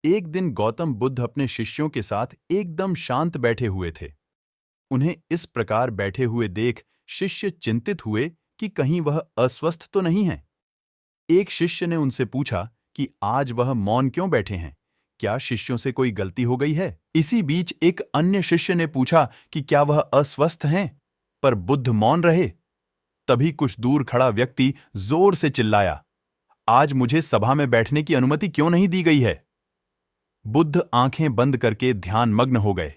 एक दिन गौतम बुद्ध अपने शिष्यों के साथ एकदम शांत बैठे हुए थे। उन्हें इस प्रकार बैठे हुए देख शिष्य चिंतित हुए कि कहीं वह अस्वस्थ तो नहीं है। एक शिष्य ने उनसे पूछा कि आज वह मौन क्यों बैठे हैं? क्या शिष्यों से कोई गलती हो गई है? इसी बीच एक अन्य शिष्य ने पूछा कि क्या वह अस्वस्थ हैं? पर बुद्ध मौन रहे। तभी कुछ दूर खड़ा व्यक्ति जोर से चिल्लाया, आज मुझे सभा में बैठने की अनुमति क्यों नहीं दी गई है? बुद्ध आंखें बंद करके ध्यान मग्न हो गए।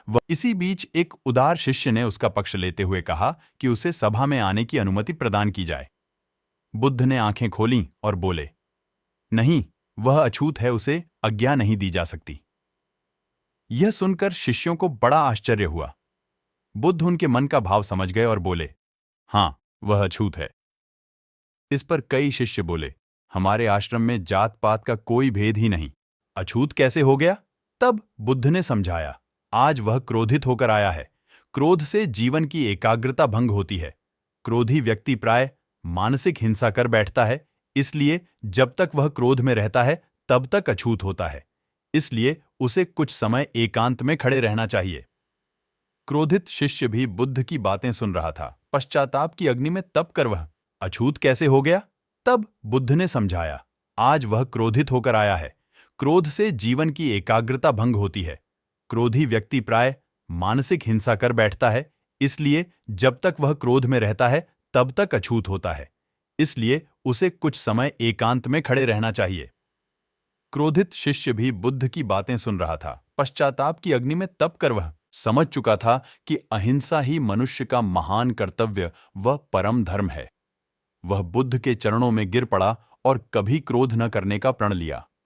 वह इसी बीच एक उदार शिष्य ने उसका पक्ष लेते हुए कहा कि उसे सभा में आने की अनुमति प्रदान की जाए। बुद्ध ने आंखें खोलीं और बोले, नहीं, वह अछूत है, उसे आज्ञा नहीं दी जा सकती। यह सुनकर शिष्यों को बड़ा आश्चर्य हुआ। बुद्ध उनके मन का भाव समझ गए और बोले, हाँ, वह अछूत है। इस पर कई शिष्य बोले, हमारे आश्रम में जात पात का कोई भेद ही नहीं, अछूत कैसे हो गया? तब बुद्ध ने समझाया, आज वह क्रोधित होकर आया है। क्रोध से जीवन की एकाग्रता भंग होती है। क्रोधी व्यक्ति प्राय मानसिक हिंसा कर बैठता है, इसलिए जब तक वह क्रोध में रहता है तब तक अछूत होता है। इसलिए उसे कुछ समय एकांत में खड़े रहना चाहिए। क्रोधित शिष्य भी बुद्ध की बातें सुन रहा था। पश्चाताप की अग्नि में तप कर वह अछूत कैसे हो गया? तब बुद्ध ने समझाया, आज वह क्रोधित होकर आया है। क्रोध से जीवन की एकाग्रता भंग होती है। क्रोधी व्यक्ति प्राय मानसिक हिंसा कर बैठता है, इसलिए जब तक वह क्रोध में रहता है तब तक अछूत होता है। इसलिए उसे कुछ समय एकांत में खड़े रहना चाहिए। क्रोधित शिष्य भी बुद्ध की बातें सुन रहा था। पश्चाताप की अग्नि में तप कर वह समझ चुका था कि अहिंसा ही मनुष्य का महान कर्तव्य व परम धर्म है। वह बुद्ध के चरणों में गिर पड़ा और कभी क्रोध न करने का प्रण लिया।